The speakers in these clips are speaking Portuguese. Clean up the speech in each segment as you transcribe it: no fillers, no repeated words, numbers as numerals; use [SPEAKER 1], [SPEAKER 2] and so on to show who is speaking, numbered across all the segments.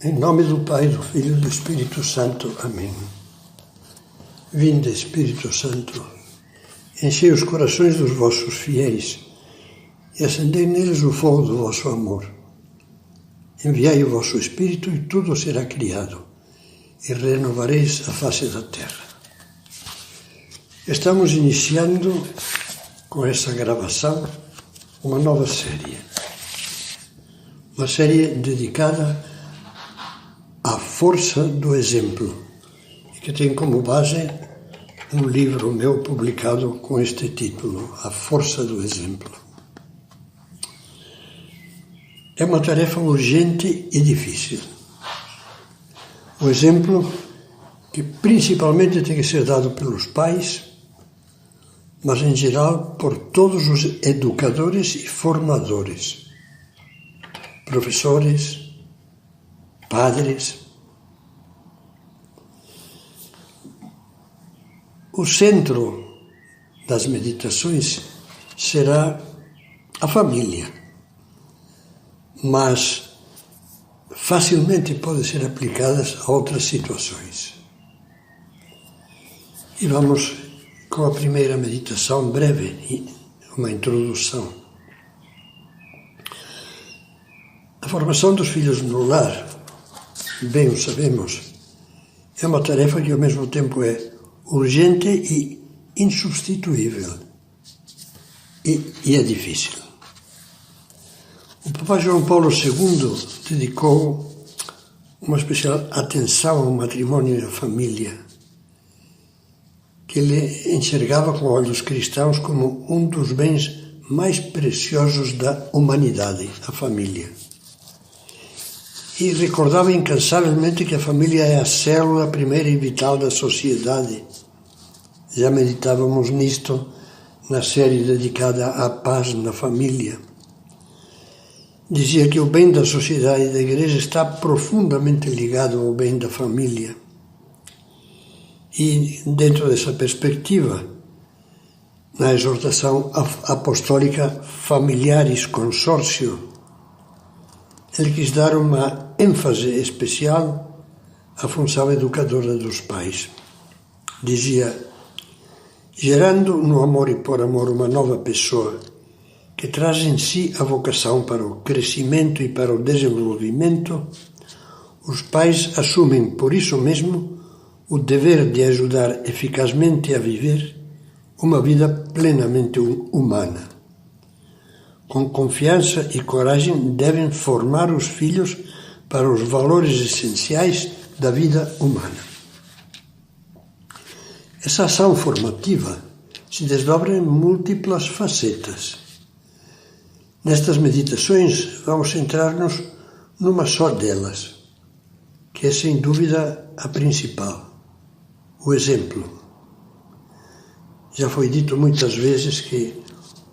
[SPEAKER 1] Em nome do Pai, do Filho e do Espírito Santo. Amém. Vinde, Espírito Santo, enchei os corações dos vossos fiéis e acendei neles o fogo do vosso amor. Enviai o vosso Espírito e tudo será criado, e renovareis a face da terra. Estamos iniciando com essa gravação uma nova série. Uma série dedicada à força do exemplo, que tem como base um livro meu publicado com este título, A Força do Exemplo. É uma tarefa urgente e difícil. O exemplo que principalmente tem que ser dado pelos pais, mas em geral por todos os educadores e formadores, professores, padres. O centro das meditações será a família, mas facilmente podem ser aplicadas a outras situações. E vamos com a primeira meditação breve, uma introdução. A formação dos filhos no lar, bem o sabemos, é uma tarefa que ao mesmo tempo é urgente e insubstituível. E é difícil. O Papa João Paulo II dedicou uma especial atenção ao matrimônio e à família, que ele enxergava com olhos cristãos como um dos bens mais preciosos da humanidade, a família. E recordava incansavelmente que a família é a célula primeira e vital da sociedade. Já meditávamos nisto na série dedicada à paz na família. Dizia que o bem da sociedade e da Igreja está profundamente ligado ao bem da família. E, dentro dessa perspectiva, na exortação apostólica Familiaris Consórcio, ele quis dar uma ênfase especial à função educadora dos pais. Dizia: gerando no amor e por amor uma nova pessoa que traz em si a vocação para o crescimento e para o desenvolvimento, os pais assumem por isso mesmo o dever de ajudar eficazmente a viver uma vida plenamente humana. Com confiança e coragem devem formar os filhos para os valores essenciais da vida humana. Essa ação formativa se desdobra em múltiplas facetas. Nestas meditações vamos centrar-nos numa só delas, que é sem dúvida a principal, o exemplo. Já foi dito muitas vezes que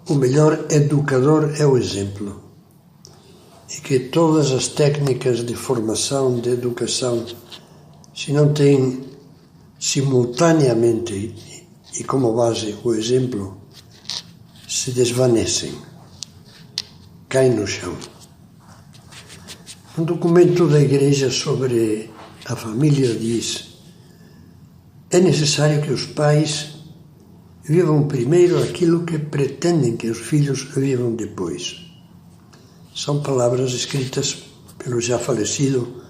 [SPEAKER 1] o melhor educador é o exemplo, e que todas as técnicas de formação, de educação, se não têm simultaneamente e como base o exemplo, se desvanecem, caem no chão. Um documento da Igreja sobre a família diz: é necessário que os pais vivam primeiro aquilo que pretendem que os filhos vivam depois. São palavras escritas pelo já falecido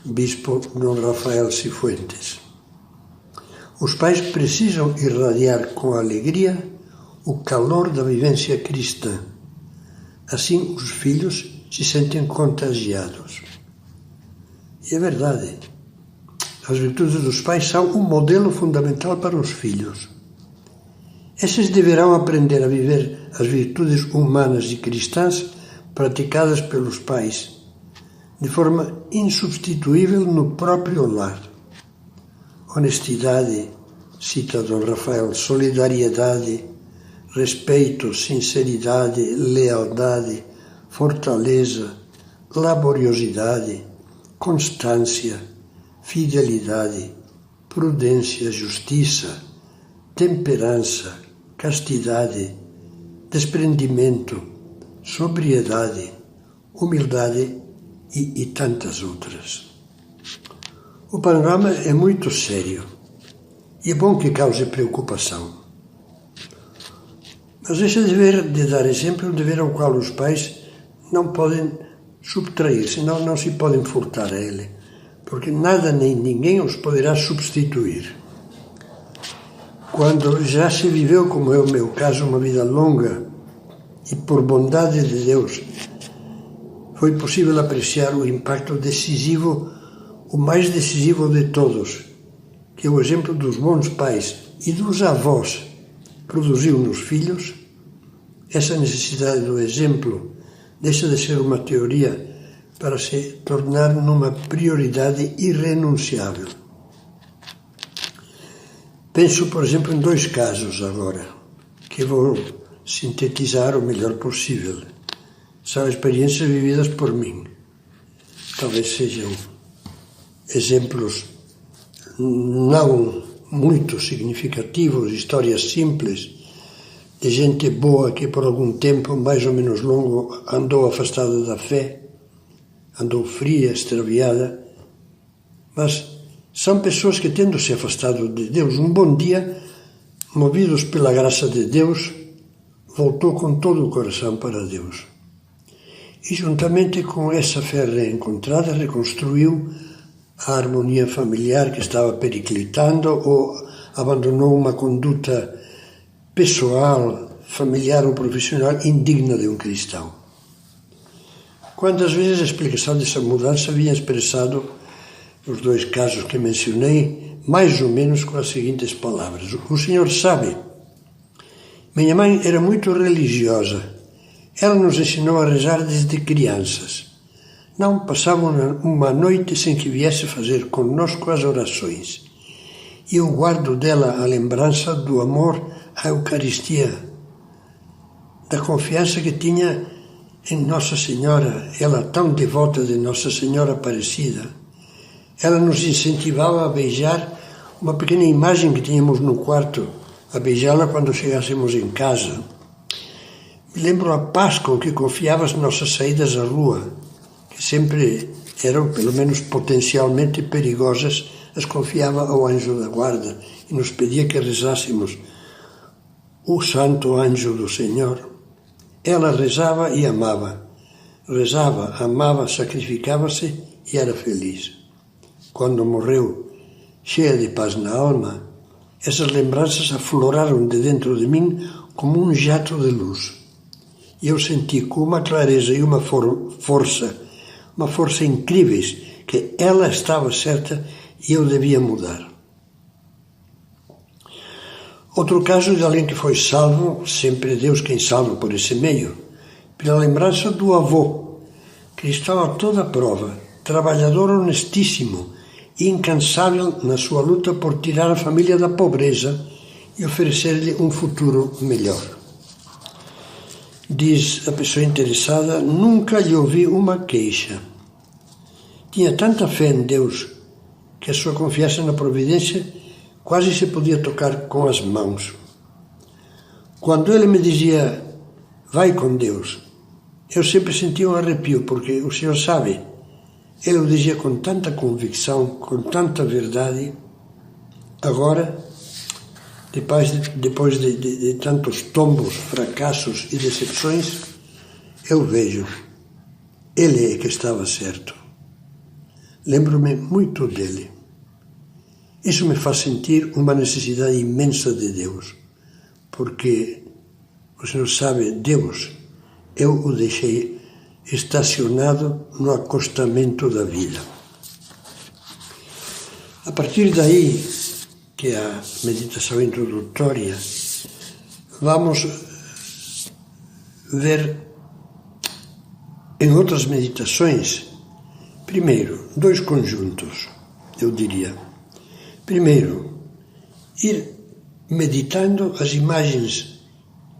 [SPEAKER 1] bispo Dom Rafael Cifuentes. Os pais precisam irradiar com alegria o calor da vivência cristã. Assim, os filhos se sentem contagiados. E é verdade. As virtudes dos pais são um modelo fundamental para os filhos. Esses deverão aprender a viver as virtudes humanas e cristãs praticadas pelos pais, de forma insubstituível no próprio lar. Honestidade, cita Dom Rafael, solidariedade, respeito, sinceridade, lealdade, fortaleza, laboriosidade, constância, fidelidade, prudência, justiça, temperança, castidade, desprendimento, sobriedade, humildade e tantas outras. O panorama é muito sério e é bom que cause preocupação. Mas este dever de dar exemplo é um dever ao qual os pais não podem subtrair-se, não se podem furtar a ele, porque nada nem ninguém os poderá substituir. Quando já se viveu, como é o meu caso, uma vida longa e por bondade de Deus, foi possível apreciar o impacto decisivo, o mais decisivo de todos, que é o exemplo dos bons pais e dos avós produziu nos filhos. Essa necessidade do exemplo deixa de ser uma teoria para se tornar numa prioridade irrenunciável. Penso, por exemplo, em 2 casos agora, que vou sintetizar o melhor possível. São experiências vividas por mim. Talvez sejam exemplos não muito significativos, histórias simples, de gente boa que por algum tempo, mais ou menos longo, andou afastada da fé, andou fria, extraviada, mas são pessoas que, tendo se afastado de Deus, um bom dia, movidos pela graça de Deus, voltou com todo o coração para Deus. E juntamente com essa fé reencontrada, reconstruiu a harmonia familiar que estava periclitando ou abandonou uma conduta pessoal, familiar ou profissional indigna de um cristão. Quantas vezes a explicação dessa mudança havia expressado os 2 casos que mencionei, mais ou menos com as seguintes palavras: o Senhor sabe, minha mãe era muito religiosa. Ela nos ensinou a rezar desde crianças. Não passava uma noite sem que viesse fazer conosco as orações. E eu guardo dela a lembrança do amor à Eucaristia, da confiança que tinha em Nossa Senhora, ela tão devota de Nossa Senhora Aparecida. Ela nos incentivava a beijar uma pequena imagem que tínhamos no quarto, a beijá-la quando chegássemos em casa. Me lembro a paz com que confiava as nossas saídas à rua, que sempre eram, pelo menos potencialmente perigosas, as confiava ao anjo da guarda e nos pedia que rezássemos o Santo Anjo do Senhor. Ela rezava e amava. Rezava, amava, sacrificava-se e era feliz. Quando morreu, cheia de paz na alma, essas lembranças afloraram de dentro de mim como um jato de luz. E eu senti com uma clareza e uma força incríveis, que ela estava certa e eu devia mudar. Outro caso de alguém que foi salvo, sempre Deus quem salva por esse meio, pela lembrança do avô, cristão a toda prova, trabalhador honestíssimo e incansável na sua luta por tirar a família da pobreza e oferecer-lhe um futuro melhor. Diz a pessoa interessada: nunca lhe ouvi uma queixa. Tinha tanta fé em Deus que a sua confiança na providência quase se podia tocar com as mãos. Quando ele me dizia: vai com Deus, eu sempre sentia um arrepio, porque o Senhor sabe. Ele o dizia com tanta convicção, com tanta verdade. Agora, depois de tantos tombos, fracassos e decepções, eu vejo, ele é que estava certo. Lembro-me muito dele. Isso me faz sentir uma necessidade imensa de Deus, porque o Senhor sabe, Deus, eu o deixei estacionado no acostamento da vida. A partir daí, que é a meditação introdutória, vamos ver em outras meditações, primeiro, 2 conjuntos, eu diria. Primeiro, ir meditando as imagens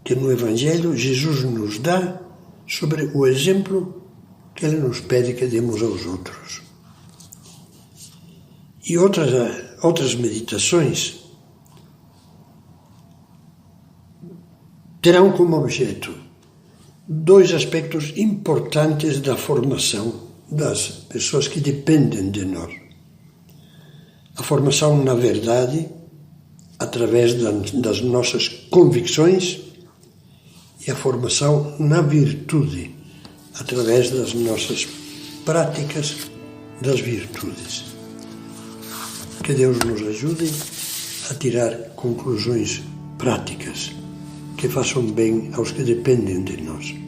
[SPEAKER 1] que no Evangelho Jesus nos dá sobre o exemplo que Ele nos pede que demos aos outros. E outras meditações terão como objeto 2 aspectos importantes da formação das pessoas que dependem de nós. a formação na verdade, através das nossas convicções, e a formação na virtude, através das nossas práticas das virtudes. Que Deus nos ajude a tirar conclusões práticas que façam bem aos que dependem de nós.